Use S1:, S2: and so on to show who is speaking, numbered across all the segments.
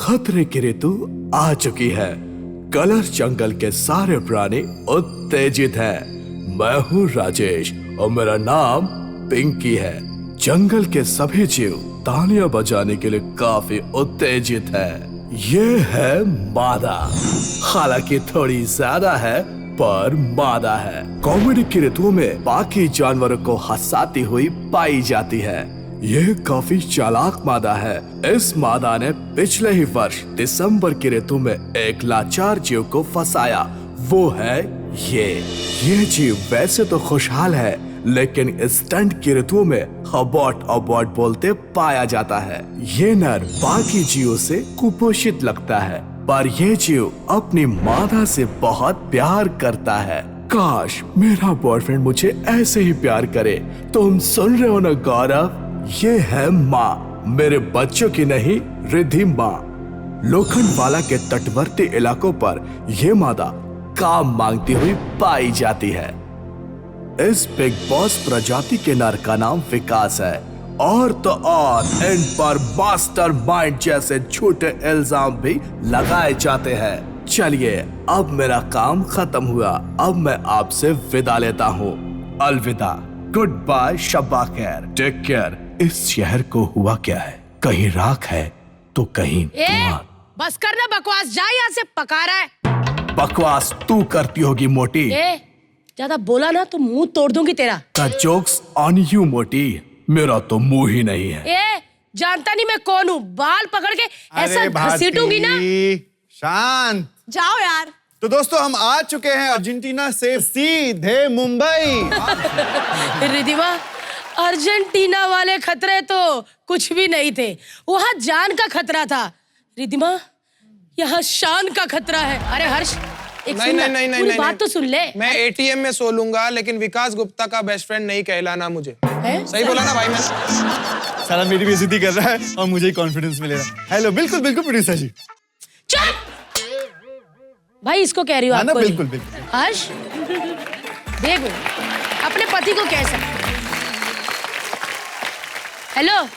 S1: खतरे की ऋतु आ चुकी है। कलर जंगल के सारे प्राणी उत्तेजित हैं। मैं हूँ राजेश और मेरा नाम पिंकी है। जंगल के सभी जीव तालियां बजाने के लिए काफी उत्तेजित है। ये है मादा, हालांकि थोड़ी ज्यादा है पर मादा है। कॉमेडी की ऋतु में बाकी जानवरों को हंसाती हुई पाई जाती है। यह काफी चालाक मादा है। इस मादा ने पिछले ही वर्ष दिसंबर की ऋतु में एक लाचार जीव को फंसाया। वो है ये जीव वैसे तो खुशहाल है, लेकिन इस ठंड की ऋतु में अबॉट अबॉट बोलते पाया जाता है। ये नर बाकी जीवों से कुपोषित लगता है, पर यह जीव अपनी मादा से बहुत प्यार करता है। काश मेरा बॉयफ्रेंड मुझे ऐसे ही प्यार करे। तुम सुन रहे हो ना गौरव? ये है माँ, मेरे बच्चों की नहीं, रिद्धि माँ। लोखंडवाला के तटवर्ती इलाकों पर यह मादा काम मांगती हुई पाई जाती है। इस बिग बॉस प्रजाति के नर का नाम विकास है। और तो और इन पर मास्टरमाइंड जैसे झूठे इल्जाम भी लगाए जाते हैं। चलिए अब मेरा काम खत्म हुआ, अब मैं आपसे विदा लेता हूँ। अलविदा, गुड बाय, शब्बा खैर, टेक केयर। इस शहर को हुआ क्या है? कहीं राख है तो कहीं धुआं।
S2: बस करना बकवास, जा यहाँ से, पका रहा है।
S1: बकवास तू करती होगी मोटी।
S2: ज्यादा बोला ना तो मुंह तोड़ दूंगी तेरा।
S1: The jokes on you मोटी, मेरा तो मुंह ही नहीं है।
S2: जानता नहीं मैं कौन हूँ, बाल पकड़ के ऐसा घसीटूंगी ना।
S3: शांत
S4: जाओ यार।
S3: तो दोस्तों हम आ चुके हैं अर्जेंटीना से सीधे मुंबई।
S2: रिधिमा, अर्जेंटीना वाले खतरे तो कुछ भी नहीं थे, वहाँ जान का खतरा था। रिधिमा, यहाँ शान का खतरा है। अरे हर्ष, नहीं, बात तो सुन ले।
S5: मैं एटीएम में सो लूंगा, लेकिन विकास गुप्ता का बेस्ट फ्रेंड नहीं कहलाना मुझे। सही बोला ना भाई मैंने?
S3: साला मेरी बेइज्जती कर रहा है और मुझे ही कॉन्फिडेंस मिलेगा। हेलो, बिल्कुल बिल्कुल प्रोड्यूसर जी।
S2: चुप भाई, इसको कह रही हो आपको?
S3: बिल्कुल बिल्कुल।
S2: हर्ष, देखो अपने पति को कैसा। हेलो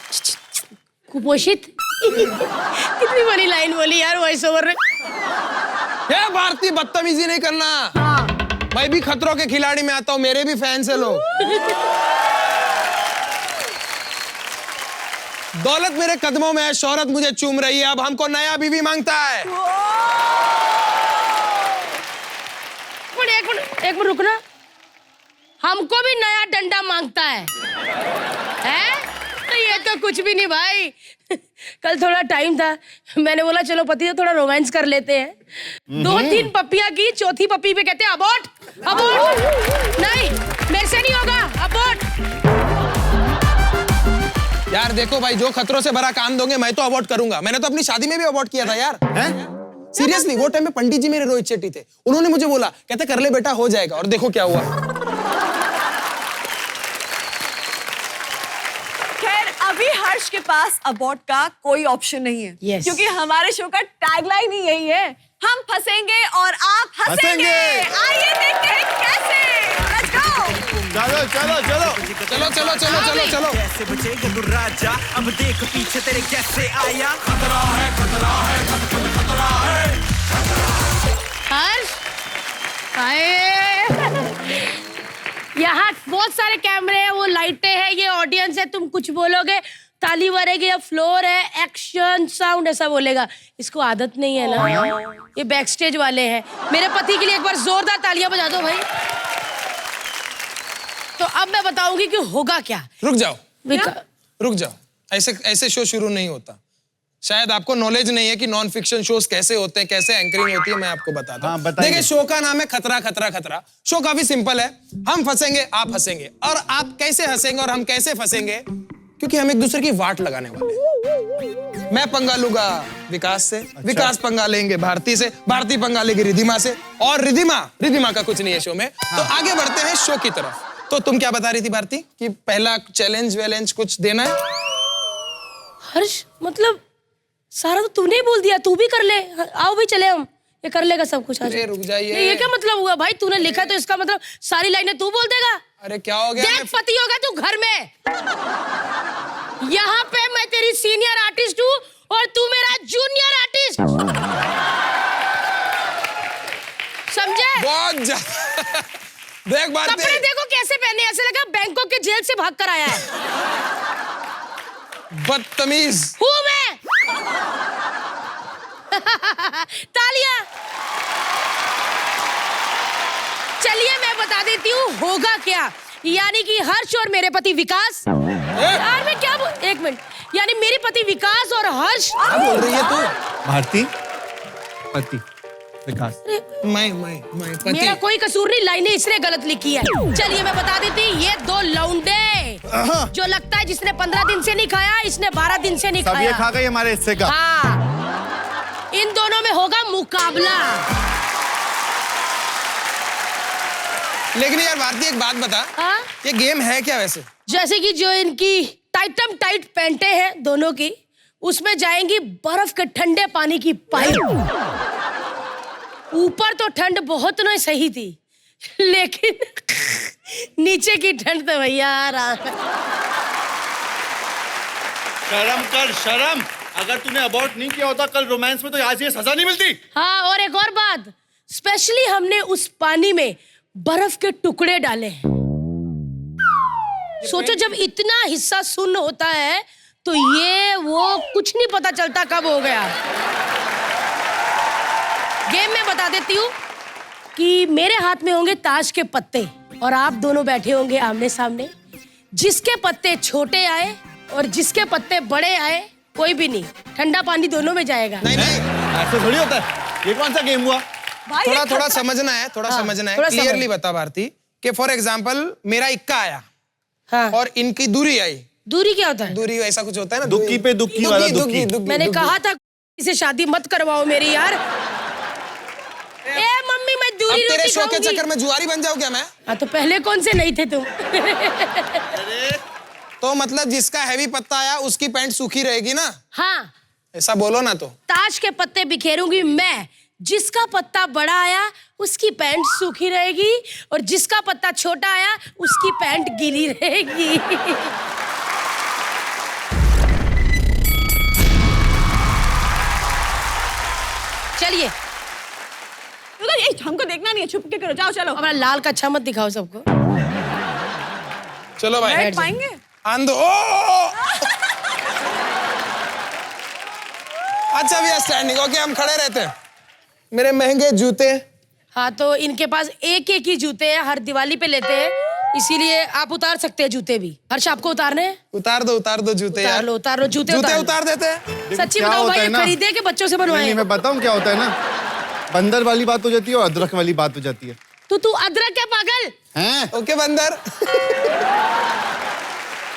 S2: कुपोषित। कितनी बड़ी लाइन बोली यार वॉइस ओवर में।
S5: क्या भारतीय, बदतमीजी नहीं करना। मैं भी खतरों के खिलाड़ी में आता हूँ, मेरे भी फैंस है लोग। दौलत मेरे कदमों में है, शोहरत मुझे चूम रही है, अब हमको नया बीवी मांगता है।
S2: एक मिनट रुकना, हमको भी नया डंडा मांगता है? तो ये तो कुछ भी नहीं भाई। कल थोड़ा टाइम था, मैंने बोला चलो पति से थोड़ा रोमांस कर लेते हैं। 2-3 पप्पियां की, चौथी पप्पी पे कहते हैं अबॉर्ट, अबॉर्ट। नहीं, मेरे से नहीं होगा, अबॉर्ट।
S5: यार देखो भाई, जो खतरों से भरा काम दोगे मैं तो अबॉर्ट करूंगा। मैंने तो अपनी शादी में भी अबॉर्ट किया था यार। सीरियसली, वो टाइम में पंडित जी मेरे रोहित शेट्टी थे, उन्होंने मुझे बोला, कहते कर ले बेटा हो जाएगा, और देखो क्या हुआ।
S4: अभी हर्ष के पास अबॉर्ट का कोई ऑप्शन नहीं है।
S2: yes.
S4: क्योंकि हमारे शो का टैगलाइन ही यही है, हम फंसेंगे और आप हंसेंगे। आइए देखते हैं कैसे। Let's go।
S3: चलो चलो चलो
S5: चलो चलो चलो चलो चलो।
S6: कैसे बचेगा तू राजा, अब देख पीछे तेरे कैसे आया। खतरा है, खतरा है, खतरा है।
S2: हर्ष, यहाँ बहुत सारे कैमरे हैं, वो लाइटें हैं, ये ऑडियंस है, तुम कुछ बोलोगे ताली बजेगी, या फ्लोर है, एक्शन साउंड ऐसा बोलेगा। इसको आदत नहीं है ना, ये बैक स्टेज वाले हैं। मेरे पति के लिए एक बार जोरदार तालियां बजा दो भाई। तो अब मैं बताऊंगी कि होगा क्या।
S5: रुक जाओ, रुक जाओ, ऐसे शो शुरू नहीं होता। शायद आपको नॉलेज नहीं है कि नॉन फिक्शन शोज कैसे होते हैं, कैसे एंकरिंग होती है। मैं आपको बताता हूँ। देखिए, शो का नाम है खतरा खतरा खतरा। शो काफी सिंपल है, हम फंसेंगे, आप हंसेंगे, और आप कैसे हंसेंगे और हम कैसे फंसेंगे, क्योंकि हम एक दूसरे की वाट लगाने वाले हैं। मैं पंगा लूंगा विकास से, विकास पंगा लेंगे भारती से, भारती पंगा लेगी रिधिमा से, और रिधिमा का कुछ नहीं है शो में। तो आगे बढ़ते हैं शो की तरफ। तो तुम क्या बता रही थी भारती, कि पहला चैलेंज कुछ देना है?
S2: हर्ष, मतलब सारा तो तूने ही बोल दिया, तू भी कर ले। आओ भाई चले, हम ये कर लेगा सब कुछ।
S5: अरे रुक जाइए,
S2: ये क्या मतलब हुआ भाई? तूने लिखा तो इसका मतलब सारी लाइनें तू बोल देगा?
S5: अरे क्या हो गया?
S2: देख पति होगा तू घर में। यहाँ पे मैं तेरी सीनियर आर्टिस्ट हूँ और तू मेरा जूनियर आर्टिस्ट। समझे?
S5: बहुत देख भारती,
S2: कपड़े देखो कैसे पहने, ऐसे लगा बैंकॉक के जेल से भाग कर आया है।
S5: बदतमीज।
S2: हूँ मैं। तालियां। चलिए मैं बता देती हूँ होगा क्या। यानी कि हर्ष और मेरे पति विकास। यार मैं क्या एक मिनट, यानी मेरे पति विकास और हर्ष।
S5: क्या बोल रही है तू?
S3: भारती पति विकास।
S5: मैं पति।
S2: मेरा कोई कसूर नहीं, लाइनें इसने गलत लिखी है। चलिए मैं बता देती, ये दो लौंडे जो लगता है जिसने 15 दिन से नहीं खाया, इसने 12 दिन से नहीं
S3: सब
S2: खाया।
S3: ये खा गए हमारे हिस्से का।
S2: हाँ, इन दोनों में होगा मुकाबला।
S5: लेकिन यार भारती एक बात बता,
S2: हाँ?
S5: ये गेम है क्या वैसे?
S2: जैसे कि जो इनकी टाइटम टाइट पैंटे हैं दोनों की, उसमें जाएंगी बर्फ के ठंडे पानी की पाइप। ऊपर तो ठंड बहुत न सही थी, लेकिन नीचे की ठंड तो भैया
S3: शर्म कर शर्म। अगर तूने अबॉर्ट नहीं किया होता कल रोमांस में तो आज ये सजा नहीं मिलती।
S2: हाँ, और एक और बात, स्पेशली हमने उस पानी में बर्फ के टुकड़े डाले हैं। सोचो जब इतना हिस्सा सुन्न होता है तो ये वो कुछ नहीं पता चलता कब हो गया। गेम में बता देती हूँ कि मेरे हाथ में होंगे ताश के पत्ते और आप दोनों बैठे होंगे आमने सामने। जिसके पत्ते छोटे आए और जिसके पत्ते बड़े आए, कोई भी नहीं, ठंडा पानी दोनों में जाएगा।
S5: नहीं
S3: ऐसे थोड़ी होता है। ये कौन सा गेम हुआ?
S5: थोड़ा समझना है, थोड़ा समझना है।
S2: थोड़ा
S5: क्लियरली
S2: समझ।
S5: बता भारती कि फॉर एग्जांपल मेरा इक्का आया
S2: हाँ।
S5: और इनकी दूरी आई।
S2: दूरी क्या होता है?
S5: दूरी ऐसा कुछ होता है ना,
S3: दुक्की पे दुक्की वाला दुक्की।
S2: मैंने कहा था इसे शादी मत करवाओ मेरी यार। ए मम्मी मैं
S5: अब
S2: दूरी
S5: तेरे
S2: रोटी
S5: शो के
S2: खाऊंगी।
S5: चक्कर में जुआरी बन जाऊं क्या मैं?
S2: हाँ तो पहले कौन से नहीं थे तुम?
S5: तो मतलब जिसका हैवी पत्ता आया उसकी पैंट सूखी रहेगी ना?
S2: हाँ,
S5: ऐसा बोलो ना। तो
S2: ताश के पत्ते बिखेरूंगी मैं, जिसका पत्ता बड़ा आया उसकी पैंट सूखी रहेगी और जिसका पत्ता छोटा आया उसकी पैंट गीली रहेगी। चलिए
S4: ये हमको देखना नहीं है, छुप के करो। जाओ चलो।
S2: हमारा लाल का अच्छा मत दिखाओ सबको।
S5: चलो भाई
S4: बैठ पाएंगे?
S5: आंदो। अच्छा भैया स्टैंडिंग ओके, हम खड़े रहते हैं। मेरे महंगे जूते।
S2: हाँ तो इनके पास एक एक ही जूते हैं, हर दिवाली पे लेते हैं, इसीलिए आप उतार सकते हैं जूते भी। हर्ष आपको उतारने हैं?
S5: उतार दो जूते यार।
S2: उतार लो जूते
S5: उतार देते हैं।
S2: सच्ची
S3: क्या
S2: बताओ
S3: होता
S2: भाई,
S3: है
S2: ये
S3: ना?
S2: खरीदे के बच्चों से बनवाए?
S3: नहीं, मैं बताऊं क्या होता है ना, बंदर वाली बात हो जाती है और अदरक वाली बात हो जाती है।
S2: तू अदरक क्या पागल?
S3: हैं?
S5: ओके बंदर।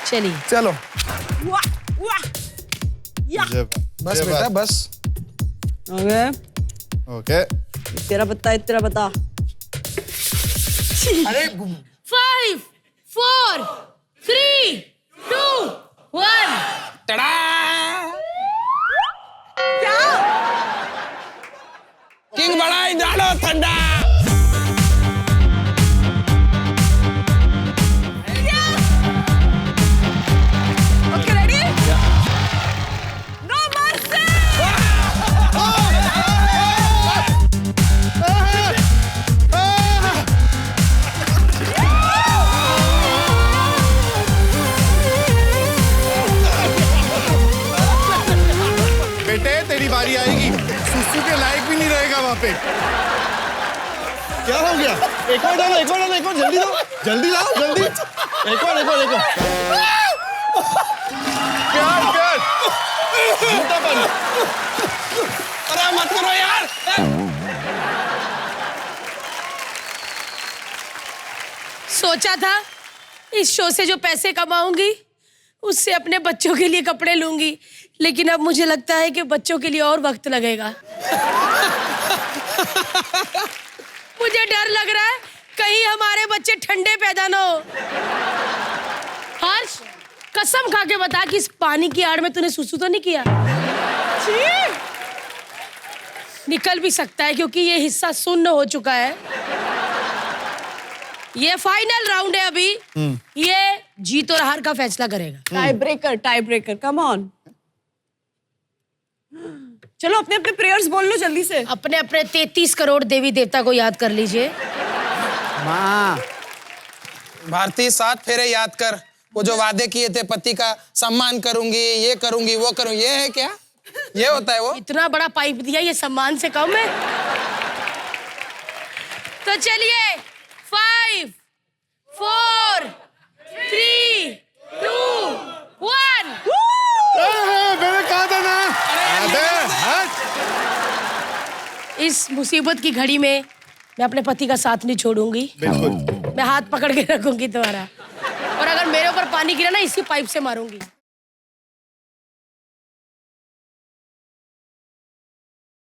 S2: चलिए
S5: चलो
S4: वाह वाह या।
S5: बस बेटा बस।
S4: Okay,
S3: okay.
S4: तेरा पत्ता तेरा पत्ता।
S5: अरे
S2: 5 4 3 2 1।
S5: टड़ा।
S4: क्या?
S5: किंग बढ़ाई डालो ठंडा।
S4: Okay ready? No mercy.
S3: बेटे तेरी बारी आएगी, सुसु के लायक भी नहीं रहेगा वहां पे। क्या हो गया? एक और डालो, जल्दी दो, जल्दी लाओ, जल्दी। एक और। प्यार झूठा बन।
S5: अरे मत करो यार।
S2: सोचा था इस शो से जो पैसे कमाऊंगी उससे अपने बच्चों के लिए कपड़े लूंगी, लेकिन अब मुझे लगता है कि बच्चों के लिए और वक्त लगेगा। मुझे डर लग रहा है कहीं हमारे बच्चे ठंडे पैदा ना हो। हर्ष कसम खा के बता कि इस पानी की आड़ में तूने सुसु तो नहीं किया? निकल भी सकता है क्योंकि ये हिस्सा सुन्न हो चुका है। ये फाइनल राउंड है अभी। ये जीत और हार का फैसला करेगा।
S4: Tie breaker come on. चलो अपने अपने प्रेयर्स बोल लो जल्दी से।
S2: अपने अपने 33 करोड़ देवी देवता को याद कर लीजिए।
S3: माँ
S5: भारती 7 फेरे याद कर। वो जो वादे किए थे पति का सम्मान करूंगी, ये करूंगी, वो करूंगी, ये है क्या? ये होता है वो?
S2: इतना बड़ा पाइप दिया, ये सम्मान से कम है? तो चलिए 5 4 3 2 1।
S3: मैंने कहा था ना। अबे हट।
S2: इस मुसीबत की घड़ी में मैं अपने पति का साथ नहीं छोड़ूंगी।
S3: बिल्कुल।
S2: मैं हाथ पकड़ के रखूंगी तुम्हारा, और अगर मेरे ऊपर पानी गिरा ना, इसी पाइप से मारूंगी।